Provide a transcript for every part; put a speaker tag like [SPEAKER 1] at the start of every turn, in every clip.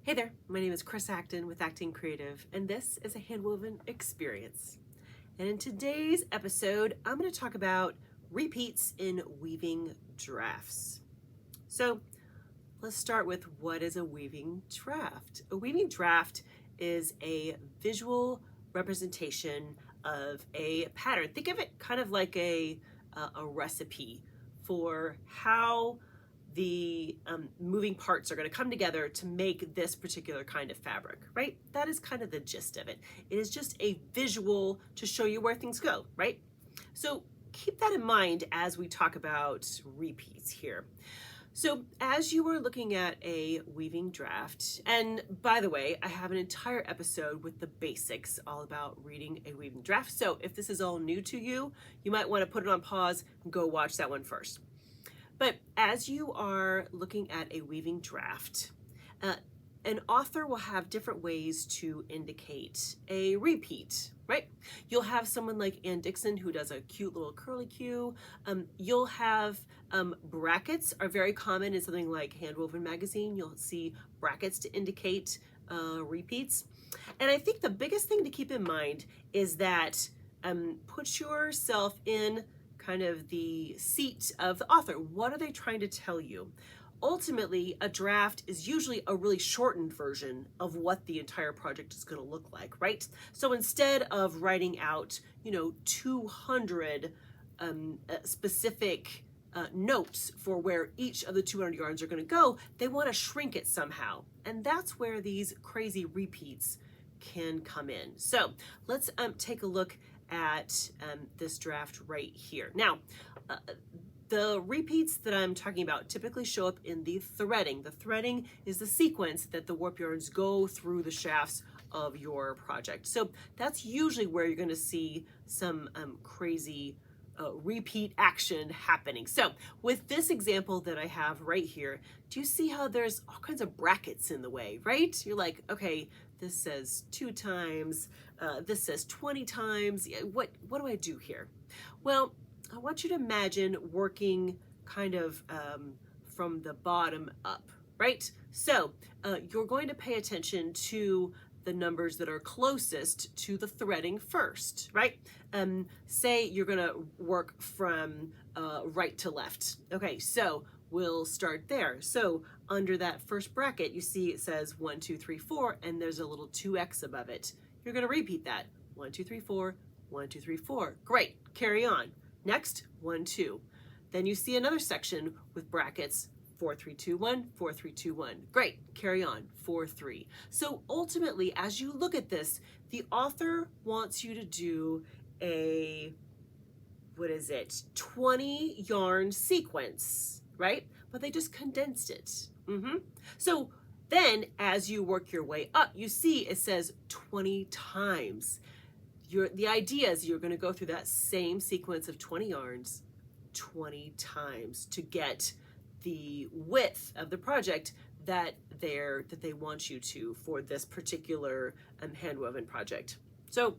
[SPEAKER 1] Hey there, my name is Chris Acton with Acting Creative, and this is a handwoven experience. And in today's episode, I'm going to talk about repeats in weaving drafts. So let's start with what is a weaving draft? A weaving draft is a visual representation of a pattern. Think of it kind of like a recipe for how the moving parts are going to come together to make this particular kind of fabric, right? That is kind of the gist of it. It is just a visual to show you where things go, right? So keep that in mind as we talk about repeats here. So as you are looking at a weaving draft, and by the way, I have an entire episode with the basics all about reading a weaving draft. So if this is all new to you, you might want to put it on pause and go watch that one first. But as you are looking at a weaving draft, an author will have different ways to indicate a repeat, right? You'll have someone like Ann Dixon who does a cute little curly Q. You'll have brackets are very common in something like Handwoven Magazine. You'll see brackets to indicate repeats. And I think the biggest thing to keep in mind is that put yourself in kind of the seat of the author. What are they trying to tell you? Ultimately, a draft is usually a really shortened version of what the entire project is going to look like, right? So instead of writing out, 200 specific notes for where each of the 200 yarns are going to go, they want to shrink it somehow. And that's where these crazy repeats can come in. So let's take a look at this draft right here. Now, the repeats that I'm talking about typically show up in the threading. The threading is the sequence that the warp yarns go through the shafts of your project. So that's usually where you're going to see some crazy repeat action happening. So with this example that I have right here, do you see how there's all kinds of brackets in the way, right? You're like, okay, this says 2 times, this says 20 times. What do I do here? Well, I want you to imagine working kind of from the bottom up, right? So you're going to pay attention to the numbers that are closest to the threading first, right? Say you're gonna work from right to left. Okay, so we'll start there. So under that first bracket, you see it says 1, 2, 3, 4, and there's a little 2x above it. You're gonna repeat that. 1, 2, 3, 4, 1, 2, 3, 4. Great, carry on. Next, 1, 2. Then you see another section with brackets, 4, 3, 2, 1, 4, 3, 2, 1. Great, carry on, 4, 3. So ultimately, as you look at this, the author wants you to do a, 20 yarn sequence, right? But they just condensed it. So then as you work your way up, you see it says 20 times. The idea is you're going to go through that same sequence of 20 yarns 20 times to get the width of the project that they want you to for this particular handwoven project. So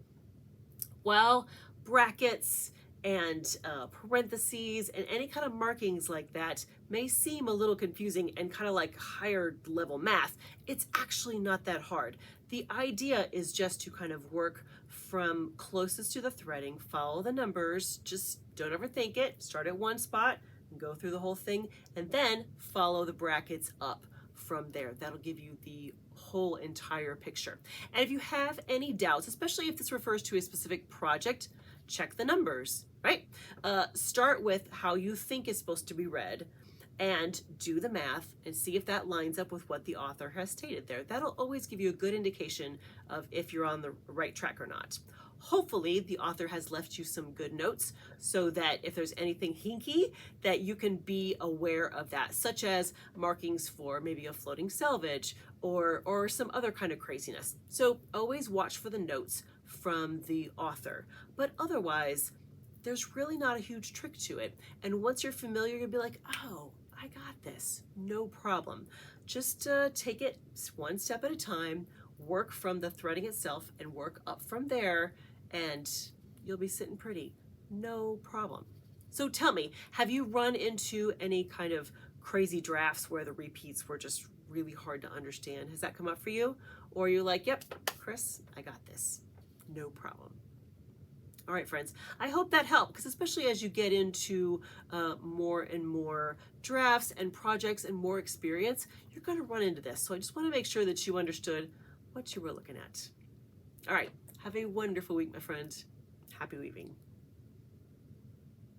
[SPEAKER 1] while brackets and parentheses and any kind of markings like that may seem a little confusing and kind of like higher level math, it's actually not that hard. The idea is just to kind of work from closest to the threading, follow the numbers, just don't overthink it, start at one spot and go through the whole thing, and then follow the brackets up from there. That'll give you the whole entire picture. And if you have any doubts, especially if this refers to a specific project, check the numbers, right? Start with how you think is supposed to be read and do the math and see if that lines up with what the author has stated there. That'll always give you a good indication of if you're on the right track or not. Hopefully the author has left you some good notes so that if there's anything hinky that you can be aware of that, such as markings for maybe a floating selvage or some other kind of craziness. So always watch for the notes from the author. But otherwise, there's really not a huge trick to it. And once you're familiar, you'll be like, oh, I got this, no problem. Just take it one step at a time, work from the threading itself and work up from there, and you'll be sitting pretty, no problem. So tell me, have you run into any kind of crazy drafts where the repeats were just really hard to understand. Has that come up for you? Or you're like, yep, Chris, I got this. No problem. All right, friends, I hope that helped, because especially as you get into more and more drafts and projects and more experience, you're going to run into this. So I just want to make sure that you understood what you were looking at. All right, have a wonderful week, my friend. Happy weaving.